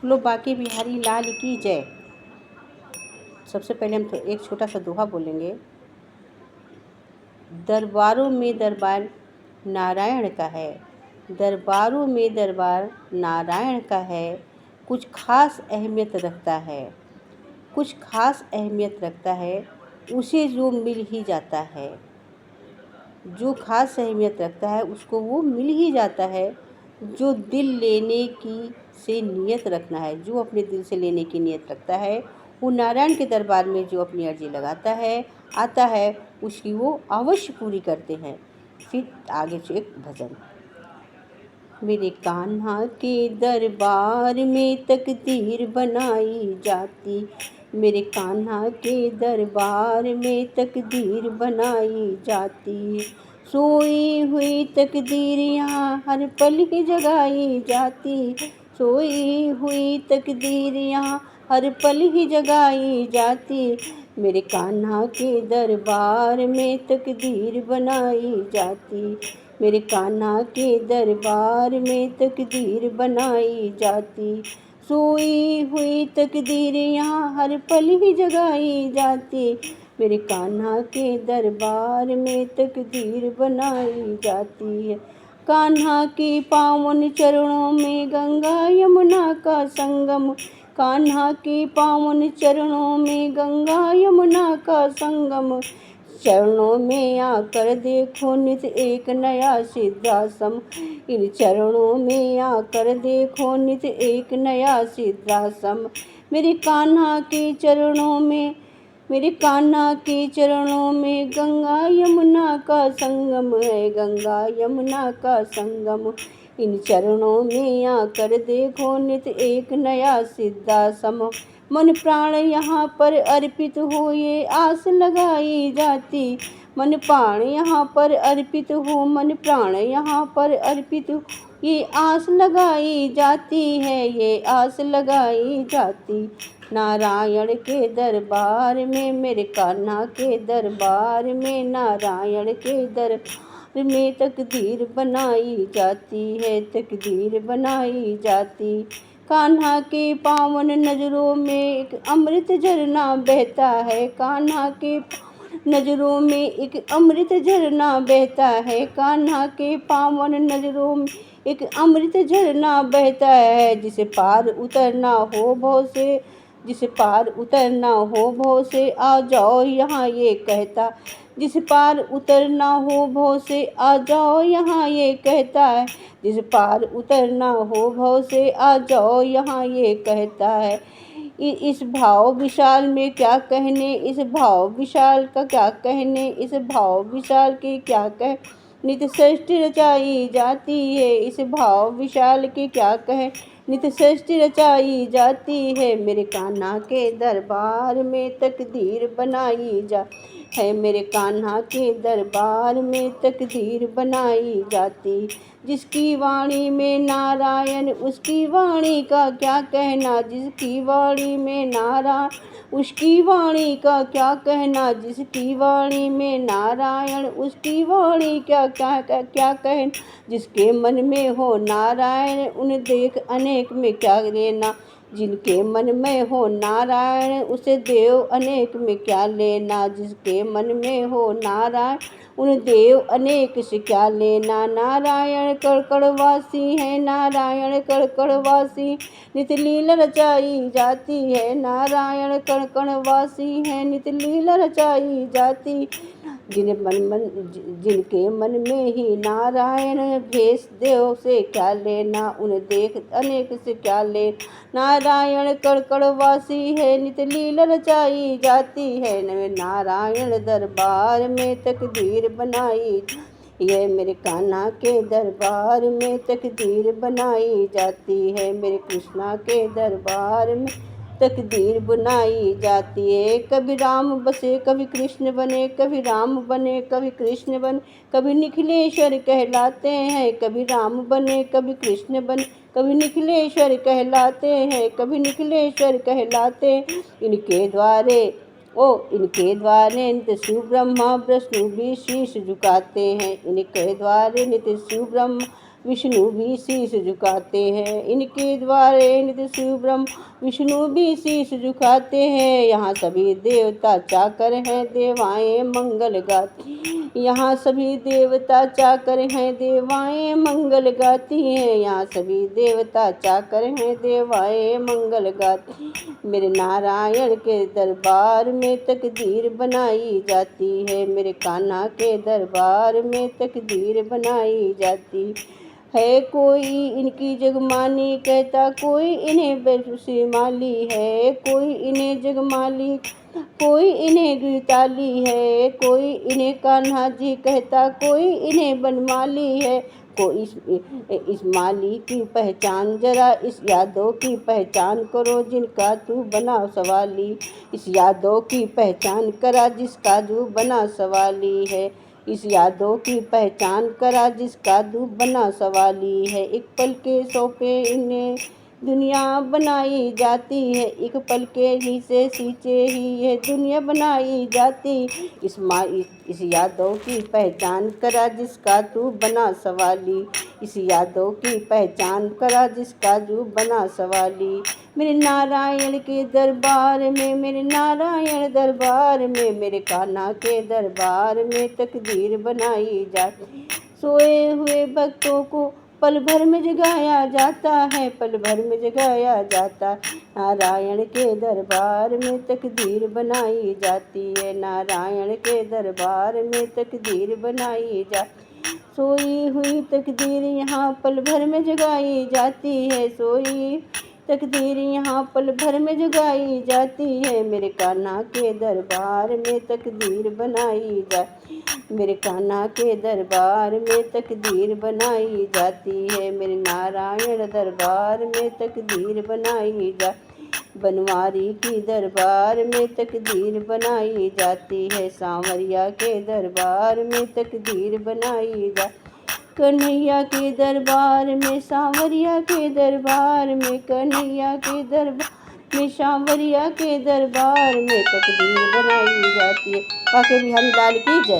लो बांके बिहारी लाल की जय। सबसे पहले हम एक छोटा सा दोहा बोलेंगे। दरबारों में दरबार नारायण का है, दरबारों में दरबार नारायण का है। कुछ खास अहमियत रखता है, कुछ खास अहमियत रखता है, उसे जो मिल ही जाता है। जो खास अहमियत रखता है उसको वो मिल ही जाता है। जो दिल लेने की से नियत रखना है, जो अपने दिल से लेने की नियत रखता है, वो नारायण के दरबार में जो अपनी अर्जी लगाता है, आता है, उसकी वो अवश्य पूरी करते हैं। फिर आगे से एक भजन। मेरे कान्हा के दरबार में तकदीर बनाई जाती, मेरे कान्हा के दरबार में तकदीर बनाई जाती। सोई हुई तकदीर यहाँ हर पल ही जगाई जाती, सोई हुई तकदीर यहाँ हर पल ही जगाई जाती। मेरे कान्हा के दरबार में तकदीर बनाई जाती, मेरे कान्हा के दरबार में तकदीर बनाई जाती। सोई हुई तकदीर यहाँ हर पल ही जगाई जाती, मेरे कान्हा के दरबार में तकदीर बनाई जाती है। कान्हा के पावन चरणों में गंगा यमुना का संगम, कान्हा के पावन चरणों में गंगा यमुना का संगम। चरणों में आकर देखो नित एक नया सिद्धाश्रम, इन चरणों में आकर देखो नित एक नया सिद्धाश्रम। मेरे कान्हा के चरणों में, मेरे कान्हा के चरणों में गंगा यमुना का संगम है, गंगा यमुना का संगम। इन चरणों में आकर देखो नित एक नया सिद्धाश्रम। मन प्राण यहाँ पर अर्पित हो ये आस लगाई जाती, मन प्राण यहाँ पर अर्पित हो, मन प्राण यहाँ पर अर्पित हो, ये आस लगाई जाती है, ये आस लगाई जाती। नारायण के दरबार में, मेरे कान्हा के दरबार में, नारायण के दरबार में तकदीर बनाई जाती है, तकदीर बनाई जाती। कान्हा के पावन नजरों में एक अमृत झरना बहता है, कान्हा के नजरों में एक अमृत झरना बहता है, कान्हा के पावन नजरों में एक अमृत झरना बहता है। जिसे पार उतरना हो भव से, जिसे पार उतरना हो भव से, आ जाओ यहाँ ये कहता, जिस पार उतरना हो भव से, आ जाओ यहाँ ये कहता है, जिस पार उतरना हो भव से, आ जाओ यहाँ ये कहता है। इस भाव विशाल में क्या कहने, इस भाव विशाल का क्या कहने, इस भाव विशाल के क्या कह, नित सृष्टि रचाई जाती है, इस भाव विशाल के क्या कहे, नित सृष्टि रचाई जाती है। मेरे कान्हा के दरबार में तकदीर बनाई जा है, मेरे कान्हा के दरबार में तकदीर बनाई जाती। जिसकी वाणी में नारायण उसकी वाणी का क्या कहना, जिसकी वाणी में नारायण उसकी वाणी का क्या कहना, जिसकी वाणी में नारायण उसकी वाणी क्या क्या क्या कहना। जिसके मन में हो नारायण उन देख अनेक में क्या लेना, जिनके मन में हो नारायण उसे देव अनेक में क्या लेना, जिसके मन में हो नारायण उन देव अनेक से क्या लेना। नारायण कड़कड़वासी है, नारायण कड़कड़वासी, नित लीला रचाई जाती है, नारायण कड़कड़वासी है, नित लीला रचाई जाती। जिनके मन में ही नारायण भेष देव से क्या लेना, उन देख अनेक से क्या लेना। नारायण कड़कड़वासी है, नित लीला रचाई जाती है, नारायण दरबार में तकदीर बनाई, ये मेरे कान्हा के दरबार में तकदीर बनाई जाती है, मेरे कृष्णा के दरबार में तकदीर बनाई जाती है। कभी राम बसे कभी कृष्ण बने, कभी राम बने कभी कृष्ण बने, कभी निखिलेश्वर कहलाते हैं, कभी राम बने कभी कृष्ण बने, कभी निखिलेश्वर कहलाते हैं, कभी निखिलेश्वर कहलाते। इनके द्वारे इनके द्वारे नित्य शिव ब्रह्मा विष्णु भी शीश झुकाते हैं, इनके द्वारे नित्य शिव ब्रह्मा विष्णु भी शीश झुकाते हैं। इनके द्वारे नित्य शिव ब्रह्मा विष्णु भी शीश झुकाते हैं। यहाँ सभी देवता चाकर हैं, देवाएं मंगल गाती। यहाँ सभी देवता चाकर हैं, देवाएं मंगल गाती हैं। यहाँ सभी देवता चाकर हैं, देवाएं मंगल गाती। मेरे नारायण के दरबार में तकदीर बनाई जाती है। मेरे कान्हा के दरबार में तकदीर बनाई जाती है। कोई इनकी जगमानी कहता, कोई इन्हें बेशुमाली है। कोई इन्हें जगमाली, कोई इन्हें गिरताली है। कोई इन्हें कान्हा जी कहता, कोई इन्हें बनमाली है। कोई इस माली की पहचान जरा इस यादों की पहचान करो, जिनका तू बना सवाली। इस यादों की पहचान करा जिसका तू बना सवाली है। इस यादों की पहचान करा जिसका तू बना सवाली है। एक पल के सौंपे इन्हें दुनिया बनाई जाती है। एक पल के ही से सींचे ही ये दुनिया बनाई जाती। इस यादों की पहचान करा जिसका तू बना सवाली। इस यादों की पहचान करा जिसका तू बना सवाली। मेरे नारायण के दरबार में, मेरे नारायण दरबार में, मेरे कान्हा के दरबार में तकदीर बनाई जाती। सोए हुए भक्तों को पल भर में जगाया जाता है, पल भर में जगाया जाता। नारायण के दरबार में तकदीर बनाई जाती है। नारायण के दरबार में तकदीर बनाई जाती। सोई हुई तकदीर यहाँ पल भर में जगाई जाती है। सोई तकदीर यहाँ पल भर में जगाई जाती है। मेरे कान्हा के दरबार में तकदीर बनाई जाती। मेरे कान्हा के दरबार में तकदीर बनाई जाती है। मेरे नारायण दरबार में तकदीर बनाई जाती। बनवारी की दरबार में तकदीर बनाई जाती है। सांवरिया के दरबार में तकदीर बनाई जाती। कन्हैया के दरबार में, सांवरिया के दरबार में, कन्हैया के दरबार में, सांवरिया के दरबार में तकदीर बनाई जाती है। बाके बिहारी लाल की जय।